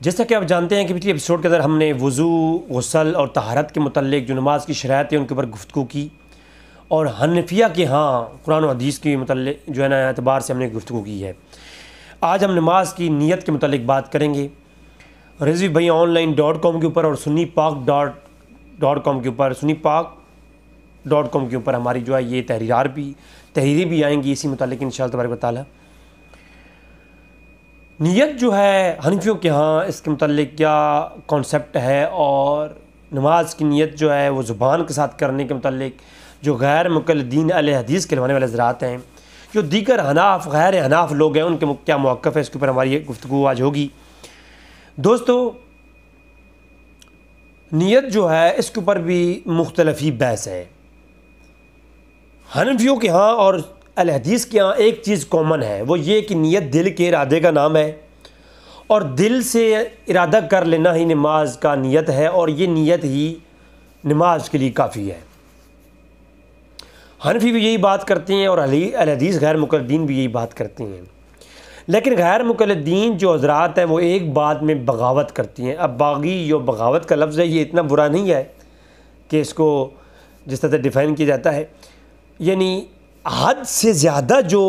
جیسا کہ آپ جانتے ہیں کہ پچھلی ایپیسوڈ کے اندر ہم نے وضو، غسل اور طہارت کے متعلق جو نماز کی شرائط ہیں ان کے اوپر گفتگو کی، اور حنفیہ کے ہاں قرآن و حدیث کے متعلق جو ہے نا اعتبار سے ہم نے گفتگو کی ہے۔ آج ہم نماز کی نیت کے متعلق بات کریں گے۔ رضوی بھائی آن لائن .com کے اوپر اور سنی پاک .com کے اوپر .com کے اوپر ہماری جو ہے یہ تحریریں بھی آئیں گی اسی متعلق انشاءاللہ تبارک و تعالی۔ نیت جو ہے حنفیوں کے ہاں اس کے متعلق کیا کانسیپٹ ہے، اور نماز کی نیت جو ہے وہ زبان کے ساتھ کرنے کے متعلق جو غیر مقلدین اہل حدیث کہلوانے والے حضرات ہیں، جو دیگر غیر حناف لوگ ہیں، ان کے کیا موقف ہے، اس کے اوپر ہماری یہ گفتگو آج ہوگی۔ دوستو، نیت جو ہے اس کے اوپر بھی مختلفی بحث ہے۔ حنفیوں کے ہاں اور اہل حدیث کے ہاں ایک چیز کامن ہے، وہ یہ کہ نیت دل کے ارادے کا نام ہے، اور دل سے ارادہ کر لینا ہی نماز کا نیت ہے، اور یہ نیت ہی نماز کے لیے کافی ہے۔ حنفی بھی یہی بات کرتے ہیں اور اہل حدیث غیر مقلدین بھی یہی بات کرتے ہیں، لیکن غیر مقلدین جو حضرات ہیں وہ ایک بات میں بغاوت کرتی ہیں۔ اب باغی جو بغاوت کا لفظ ہے یہ اتنا برا نہیں ہے کہ اس کو جس طرح سے ڈیفائن کیا جاتا ہے، یعنی حد سے زیادہ جو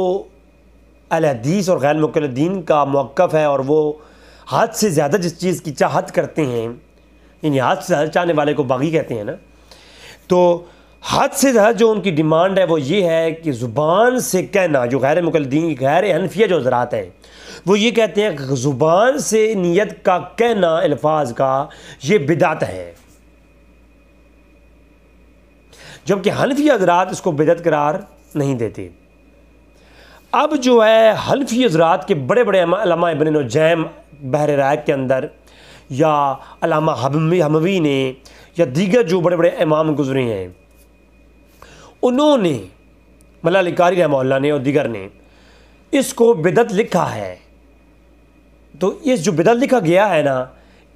اہل حدیث اور غیر مقلدین کا موقف ہے، اور وہ حد سے زیادہ جس چیز کی چاہت کرتے ہیں، یعنی حد سے زیادہ چاہنے والے کو باغی کہتے ہیں نا، تو حد سے زیادہ جو ان کی ڈیمانڈ ہے وہ یہ ہے کہ زبان سے کہنا، جو غیر مقلدین غیر حنفیہ جو حضرات ہیں وہ یہ کہتے ہیں کہ زبان سے نیت کا کہنا الفاظ کا یہ بدعت ہے، جبکہ حنفی حضرات اس کو بدعت قرار نہیں دیتے۔ اب جو ہے حنفی حضرات کے بڑے بڑے علامہ ابن نجیم بحر رائق کے اندر، یا علامہ حموی نے، یا دیگر جو بڑے بڑے امام گزرے ہیں، انہوں نے ملا علی قاری رحمہ اللہ نے اور دیگر نے اس کو بدعت لکھا ہے۔ تو اس جو بدعت لکھا گیا ہے نا،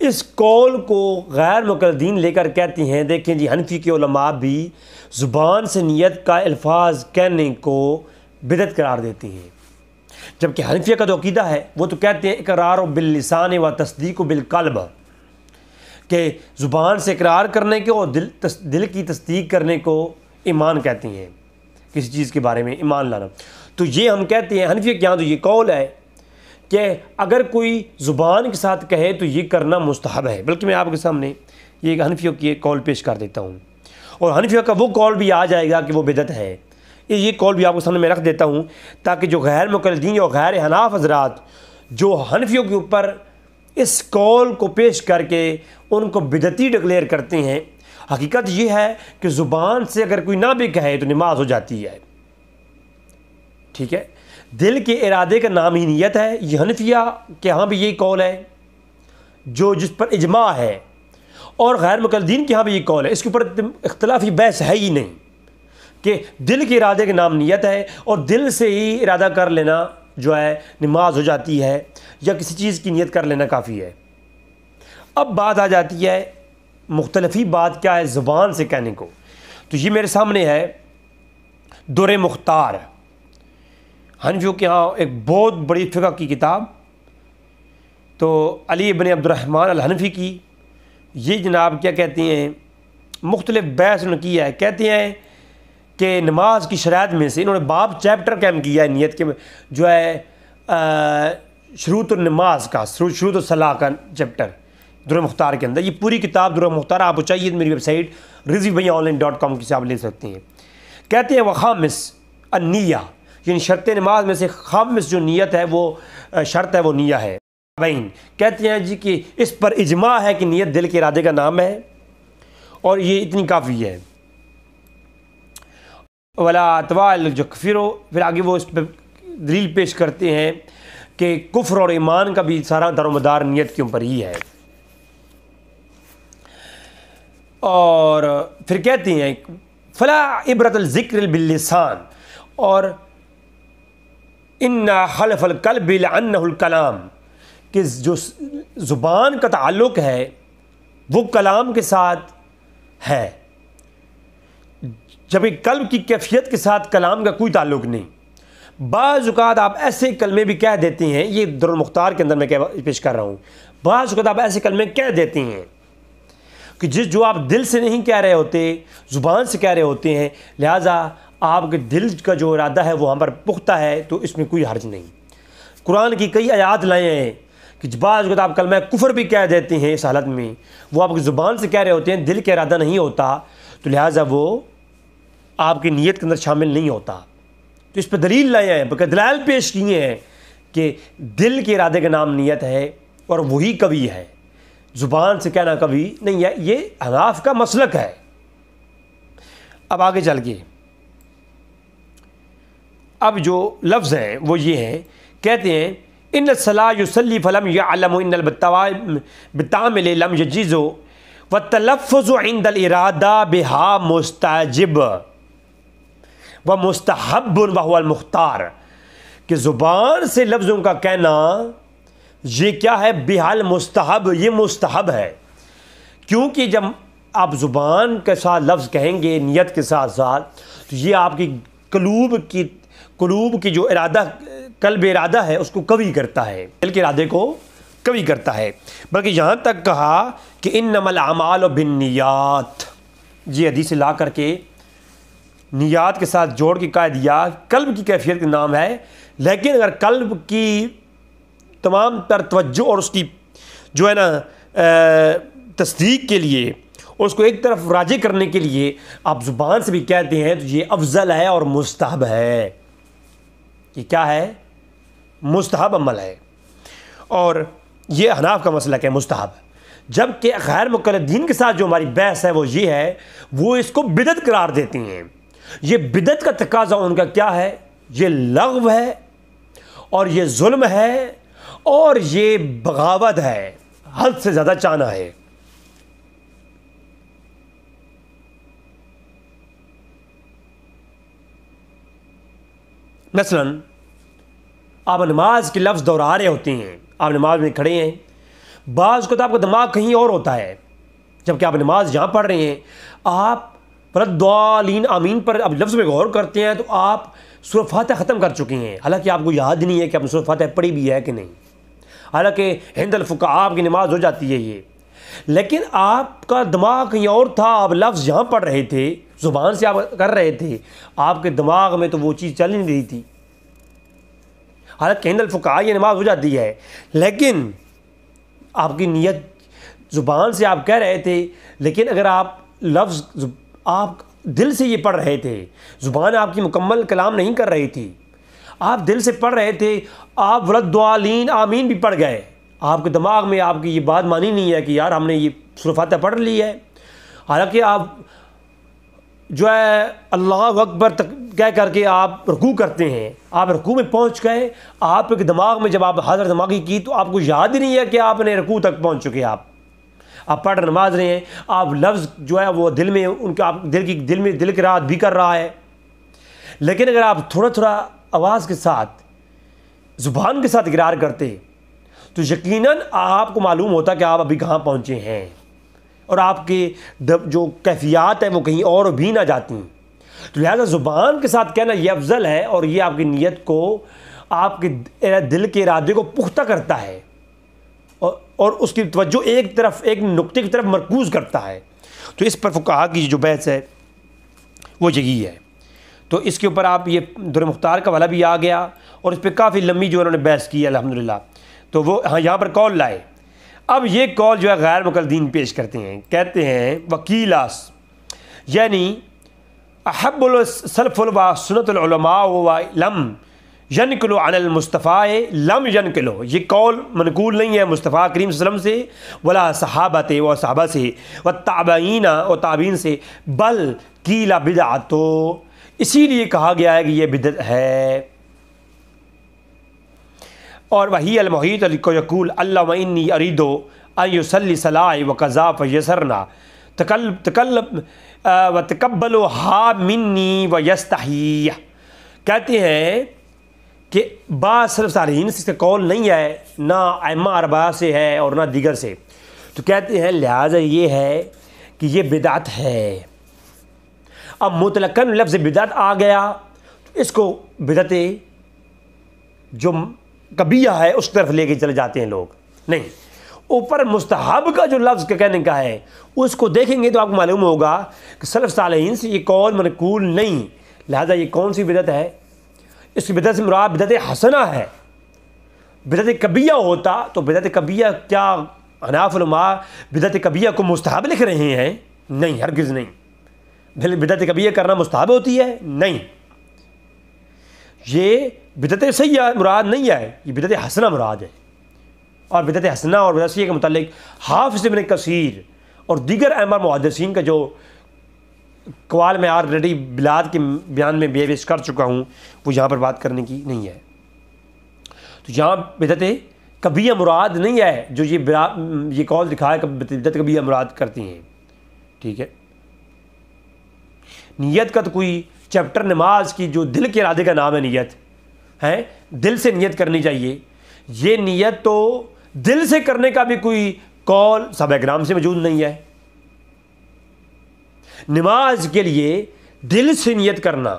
اس قول کو غیر مقلدین لے کر کہتے ہیں دیکھیں جی حنفی کے علماء بھی زبان سے نیت کا الفاظ کہنے کو بدعت قرار دیتے ہیں، جبکہ حنفیہ کا جو عقیدہ ہے وہ تو کہتے ہیں اقرار باللسان و تصدیق بالقلب، کہ زبان سے اقرار کرنے کو اور دل کی تصدیق کرنے کو ایمان کہتے ہیں، کسی چیز کے بارے میں ایمان لانا۔ تو یہ ہم کہتے ہیں حنفیہ کے یہاں تو یہ قول ہے کہ اگر کوئی زبان کے ساتھ کہے تو یہ کرنا مستحب ہے، بلکہ میں آپ کے سامنے یہ حنفیوں کی ایک قول پیش کر دیتا ہوں، اور حنفیہ کا وہ قول بھی آ جائے گا کہ وہ بدعت ہے، یہ قول بھی آپ کے سامنے میں رکھ دیتا ہوں، تاکہ جو غیر مقلدین اور غیر حناف حضرات جو حنفیوں کے اوپر اس قول کو پیش کر کے ان کو بدعتی ڈکلیئر کرتے ہیں، حقیقت یہ ہے کہ زبان سے اگر کوئی نہ بھی کہے تو نماز ہو جاتی ہے، ٹھیک ہے۔ دل کے ارادے کا نام ہی نیت ہے، یہ حنفیہ کے ہاں بھی یہی قول ہے جس پر اجماع ہے، اور غیر مقلدین کے ہاں بھی یہ قول ہے، اس کے اوپر اختلافی بحث ہے ہی نہیں کہ دل کے ارادے کا نام نیت ہے، اور دل سے ہی ارادہ کر لینا جو ہے نماز ہو جاتی ہے، یا کسی چیز کی نیت کر لینا کافی ہے۔ اب بات آ جاتی ہے مختلفی بات کیا ہے زبان سے کہنے کو، تو یہ میرے سامنے ہے در مختار، حنفیوں کے ہاں ایک بہت بڑی فقہ کی کتاب، تو علی ابن عبد الرحمن الحنفی کی، یہ جناب کیا کہتے ہیں، مختلف بحث انہوں نے کی ہے، کہتے ہیں کہ نماز کی شرائط میں سے انہوں نے باب چیپٹر قائم کیا ہے نیت کے جو ہے شروط النماز کا، شروط الصلاح کا چیپٹر در مختار کے اندر۔ یہ پوری کتاب در مختار آپ کو چاہیے میری ویب سائٹ رضوی بھائی آن لائن .com کی سے آپ لے سکتے ہیں۔ کہتے ہیں وخامس النیہ، یعنی شرط نماز میں سے خامس جو نیت ہے وہ شرط ہے، وہ نیہ ہے۔ کہتے ہیں جی کہ اس پر اجماع ہے کہ نیت دل کے ارادے کا نام ہے، اور یہ اتنی کافی ہے۔ ولا اتوال جو کفرو، پھر آگے وہ اس پہ دلیل پیش کرتے ہیں کہ کفر اور ایمان کا بھی سارا دار و مدار نیت کے اوپر ہی ہے، اور پھر کہتے ہیں فلا عبرت الذکر باللسان، اور ان خلف القلب لعنہ الکلام، کہ جو زبان کا تعلق ہے وہ کلام کے ساتھ ہے، جبکہ قلب کی کیفیت کے ساتھ کلام کا کوئی تعلق نہیں، بعض اوقات آپ ایسے کلمے بھی کہہ دیتے ہیں، یہ در المختار کے اندر میں پیش کر رہا ہوں، بعض اوقات آپ ایسے کلمے کہہ دیتے ہیں کہ جو آپ دل سے نہیں کہہ رہے ہوتے، زبان سے کہہ رہے ہوتے ہیں، لہٰذا آپ کے دل کا جو ارادہ ہے وہ ہم پر پختہ ہے، تو اس میں کوئی حرج نہیں۔ قرآن کی کئی آیات لائے ہیں کہ بعض اوقات آپ کلمہ کفر بھی کہہ دیتے ہیں، اس حالت میں وہ آپ کی زبان سے کہہ رہے ہوتے ہیں، دل کا ارادہ نہیں ہوتا، تو لہٰذا وہ آپ کی نیت کے اندر شامل نہیں ہوتا۔ تو اس پہ دلیل لائے ہیں، بلکہ دلائل پیش کیے ہیں کہ دل کے ارادے کا نام نیت ہے، اور وہی کبھی ہے، زبان سے کہنا کبھی نہیں ہے۔ یہ حناف کا مسلک ہے۔ اب آگے چل کے اب جو لفظ ہیں وہ یہ ہیں، کہتے ہیں ان الصلاۃ یصلی فلم یعلم ان بالتعامل لم یجز والتلفظ عند الارادہ بها مستجب ومستحب وهو المختار، کہ زبان سے لفظوں کا کہنا یہ کیا ہے؟ بحال مستحب، یہ مستحب ہے، کیونکہ جب آپ زبان کے ساتھ لفظ کہیں گے نیت کے ساتھ ساتھ، تو یہ آپ کی قلوب کی جو ارادہ، قلب ارادہ ہے اس کو قوی کرتا ہے، دل کے ارادے کو قوی کرتا ہے۔ بلکہ یہاں تک کہا کہ انما الاعمال بالنیات، یہ حدیث لا کر کے نیات کے ساتھ جوڑ کے کہہ دیا، قلب کی کیفیت کا نام ہے، لیکن اگر قلب کی تمام تر توجہ اور اس کی جو ہے نا تصدیق کے لیے، اور اس کو ایک طرف راجع کرنے کے لیے آپ زبان سے بھی کہتے ہیں، تو یہ افضل ہے اور مستحب ہے۔ یہ کیا ہے؟ مستحب عمل ہے، اور یہ حناف کا مسلک ہے، مستحب۔ جبکہ غیر مقلدین کے ساتھ جو ہماری بحث ہے وہ یہ ہے، وہ اس کو بدعت قرار دیتے ہیں۔ یہ بدعت کا تقاضا ان کا کیا ہے؟ یہ لغو ہے، اور یہ ظلم ہے، اور یہ بغاوت ہے، حد سے زیادہ چاہنا ہے۔ مثلا آپ نماز کے لفظ دہرا رہے ہوتے ہیں، آپ نماز میں کھڑے ہیں، بعض کو تو آپ کا دماغ کہیں اور ہوتا ہے، جبکہ آپ نماز یہاں پڑھ رہے ہیں، آپ الضالین آمین پر اب لفظ میں غور کرتے ہیں تو آپ سورہ فاتحہ ختم کر چکے ہیں، حالانکہ آپ کو یاد نہیں ہے کہ آپ نے سورہ فاتحہ پڑھی بھی ہے کہ نہیں، حالانکہ عند الفقہاء آپ کی نماز ہو جاتی ہے یہ، لیکن آپ کا دماغ کہیں اور تھا، آپ لفظ یہاں پڑھ رہے تھے، زبان سے آپ کر رہے تھے، آپ کے دماغ میں تو وہ چیز چل نہیں رہی تھی، حالانکہ عند الفقہاء یہ نماز ہو جاتی ہے، لیکن آپ کی نیت زبان سے آپ کہہ رہے تھے، لیکن اگر آپ لفظ آپ دل سے یہ پڑھ رہے تھے، زبان آپ کی مکمل کلام نہیں کر رہی تھی، آپ دل سے پڑھ رہے تھے، آپ ولدوالین آمین بھی پڑھ گئے، آپ کے دماغ میں آپ کی یہ بات مانی نہیں ہے کہ یار ہم نے یہ سورہ فاتحہ پڑھ لی ہے، حالانکہ آپ جو ہے اللہ اکبر کہہ کر کے آپ رکوع کرتے ہیں، آپ رکوع میں پہنچ گئے، آپ کے دماغ میں جب آپ حاضر دماغی کی تو آپ کو یاد ہی نہیں ہے کہ آپ نے رکوع تک پہنچ چکے، آپ پڑھ نماز رہے ہیں، آپ لفظ جو ہے وہ دل میں ان کا آپ دل کی رات بھی کر رہا ہے، لیکن اگر آپ تھوڑا تھوڑا آواز کے ساتھ زبان کے ساتھ اقرار کرتے تو یقیناً آپ کو معلوم ہوتا کہ آپ ابھی کہاں پہنچے ہیں، اور آپ کے جو کیفیات ہیں وہ کہیں اور بھی نہ جاتی، تو لہذا زبان کے ساتھ کہنا یہ افضل ہے، اور یہ آپ کی نیت کو، آپ کے دل کے ارادے کو پختہ کرتا ہے، اور اس کی توجہ ایک طرف، ایک نقطے کی طرف مرکوز کرتا ہے۔ تو اس پر فقہا کی جو بحث ہے وہ یہی ہے۔ تو اس کے اوپر آپ یہ در مختار کا والا بھی آ گیا، اور اس پہ کافی لمبی جو انہوں نے بحث کی الحمدللہ، تو وہ یہاں پر قول لائے۔ اب یہ قول جو ہے غیر مقلدین پیش کرتے ہیں، کہتے ہیں وکیلاس، یعنی احب السلف و سنت العلماء و لم ینقلو عن المصطفیٰ لم ینقلو، یہ قول منقول نہیں ہے مصطفیٰ کریم صلی اللہ علیہ وسلم سے، ولا صحابت و صحابہ سے، و تابعین و تابعین سے، بل قیل بدعت، اسی لیے کہا گیا ہے کہ یہ بدعت ہے۔ اور وہی المحیط یقول اللہم انی ارید ان یصلی صلاۃ و قضا فیسرنا و تقبلوا منی و یستحی، کہتے ہیں کہ بعض سلف صالحین سے اس کا قول نہیں ہے، نہ ائمہ اربعہ سے ہے اور نہ دیگر سے، تو کہتے ہیں لہٰذا یہ ہے کہ یہ بدعت ہے۔ اب مطلقاً لفظ بدعت آ گیا تو اس کو بدعت جو کبیہ ہے اس طرف لے کے چلے جاتے ہیں لوگ. نہیں, اوپر مستحب کا جو لفظ کا کہنے کا ہے اس کو دیکھیں گے تو آپ کو معلوم ہوگا کہ سلف صالحین سے یہ قول منقول نہیں. لہذا یہ کون سی بدعت ہے؟ اس کی بدعت سے مراد بدعت حسنہ ہے. بدعت کبیہ ہوتا تو بدعت کبیہ کیا حناف علماء بدعت کبیہ کو مستحب لکھ رہے ہیں؟ نہیں, ہرگز نہیں. بدعت کبیہ کرنا مستحب ہوتی ہے؟ نہیں. یہ بدعت سیئہ مراد نہیں ہے, یہ بدعت حسنہ مراد ہے. اور بدعت حسنہ اور بدعت سیئہ کے متعلق حافظ ابن کثیر اور دیگر ائمہ محدثین کا جو قوال میں آلریڈی بلاد کے بیان میں پیش کر چکا ہوں, وہ یہاں پر بات کرنے کی نہیں ہے. تو یہاں بدعت کبیہ مراد نہیں ہے جو یہ قول دکھایا کہ بدعت کبیہ مراد کرتی ہیں. ٹھیک ہے, نیت کا تو کوئی چیپٹر نماز کی جو دل کے ارادے کا نام ہے نیت ہے, دل سے نیت کرنی چاہیے. یہ نیت تو دل سے کرنے کا بھی کوئی قول صحابہ کرام سے موجود نہیں ہے. نماز کے لیے دل سے نیت کرنا,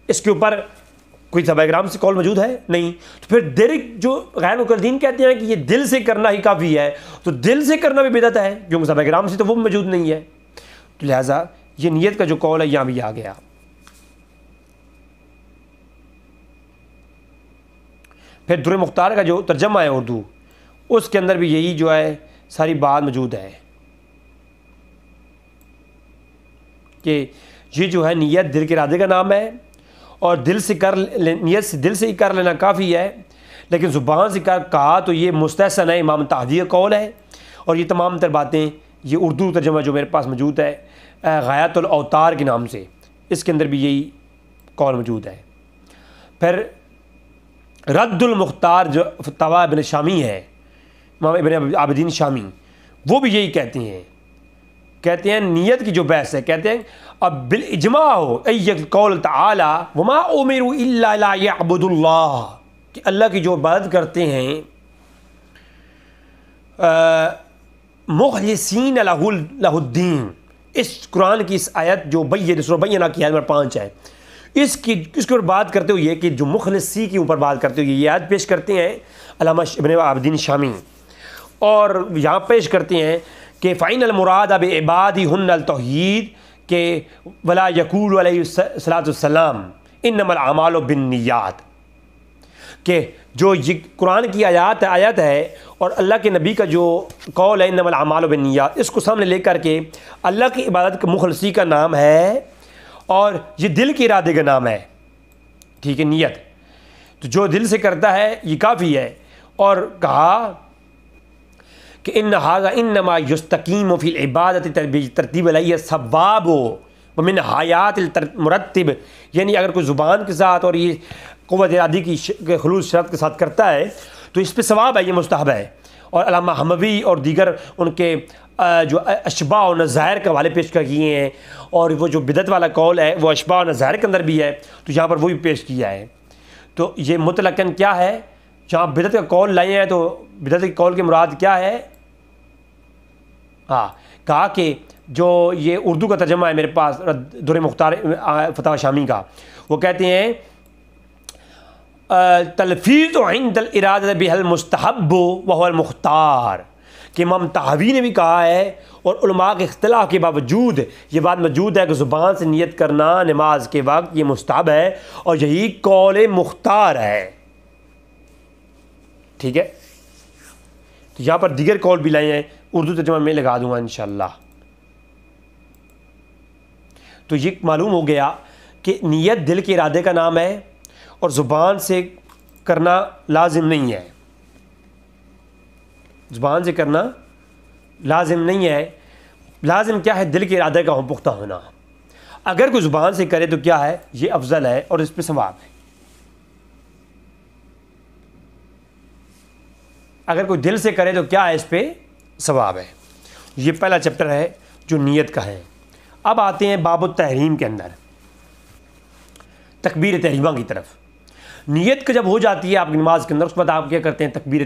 اس کے اوپر کوئی صحابہ کرام سے قول موجود ہے نہیں. تو پھر دل جو غیر مقلدین کہتے ہیں کہ یہ دل سے کرنا ہی کافی ہے, تو دل سے کرنا بھی بدعت ہے کیونکہ صحابہ کرام سے تو وہ موجود نہیں ہے. تو لہٰذا یہ نیت کا جو قول ہے یہاں بھی آ گیا. پھر در مختار کا جو ترجمہ ہے اردو, اس کے اندر بھی یہی جو ہے ساری بات موجود ہے کہ یہ جو ہے نیت دل کے ارادے کا نام ہے, اور دل سے نیت سے دل سے ہی کر لینا کافی ہے, لیکن زبان سے کہا تو یہ مستحسن ہے. امام طحاوی کا قول ہے. اور یہ تمام تر باتیں یہ اردو ترجمہ جو میرے پاس موجود ہے غایۃ الاوتار کے نام سے, اس کے اندر بھی یہی قول موجود ہے. پھر رد المختار جو فتاوی ابن شامی ہے, امام ابن عابدین شامی, وہ بھی یہی کہتے ہیں نیت کی جو بحث ہے, کہتے ہیں اب بالاجماع ہو ایک قول تعالی وما امروا الا لیعبدوا اللہ, کہ اللہ کی جو عبادت کرتے ہیں مخلصین لہ الدین. اس قرآن کی اس آیت جو سورہ بینہ کی آیت نمبر 5 ہے, اس کے اوپر بات کرتے ہوئے کہ جو مخلصی کے اوپر بات کرتے ہوئے یہ آیت پیش کرتے ہیں علامہ ابن عابدین شامی, اور یہاں پیش کرتے ہیں کہ فَإِنَّ الْمُرَادَ بِعِبَادِهُنَّ التوحید کہ ولا یقول علیہ الصلوۃ والسلام انما الاعمال بالنیات, کہ جو یہ قرآن کی آیت ہے اور اللہ کے نبی کا جو قول ہے انما الاعمال بالنیات, اس کو سامنے لے کر کے اللہ کی عبادت کا مخلصی کا نام ہے اور یہ دل کے ارادے کا نام ہے. ٹھیک ہے, نیت تو جو دل سے کرتا ہے یہ کافی ہے. اور کہا کہ ان ھذا انما یستقیم فی العبادت ترتیب علیہ الثواب ومن حیات المرتب, یعنی اگر کوئی زبان کے ساتھ اور یہ قوت ارادی کی خلوص شرط کے ساتھ کرتا ہے تو اس پہ ثواب ہے, یہ مستحب ہے. اور علامہ حموی اور دیگر ان کے جو اشباع و نظائر کے حوالے پیش کیے ہیں, اور وہ جو بدعت والا قول ہے وہ اشباع و نظائر کے اندر بھی ہے, تو یہاں پر وہ بھی پیش کیا ہے. تو یہ مطلقاً کیا ہے, جہاں بدعت کا قول لائے ہیں تو بدعت کے قول کے مراد کیا ہے؟ کہا کہ جو یہ اردو کا ترجمہ ہے میرے پاس در مختار فتاوی شامی کا, وہ کہتے ہیں تلفیظ عند الارادہ بہ المستحب وهو المختار, کہ امام طحاوی نے بھی کہا ہے اور علماء کے اختلاف کے باوجود یہ بات موجود ہے کہ زبان سے نیت کرنا نماز کے وقت یہ مستحب ہے, اور یہی قول مختار ہے. ٹھیک ہے, تو یہاں پر دیگر قول بھی لائے ہیں, اردو ترجمہ میں لگا دوں گا انشاءاللہ. تو یہ معلوم ہو گیا کہ نیت دل کے ارادے کا نام ہے اور زبان سے کرنا لازم نہیں ہے. زبان سے کرنا لازم نہیں ہے. لازم کیا ہے؟ دل کے ارادے کا پختہ ہونا. اگر کوئی زبان سے کرے تو کیا ہے؟ یہ افضل ہے اور اس پہ ثواب ہے. اگر کوئی دل سے کرے تو کیا ہے؟ اس پہ ثواب ہے. یہ پہلا چیپٹر ہے جو نیت کا ہے. اب آتے ہیں باب التحریم کے اندر تکبیر تحریمہ کی طرف. نیت کا جب ہو جاتی ہے آپ کی نماز کے اندر, اس کے بعد آپ کیا کرتے ہیں؟ تکبیر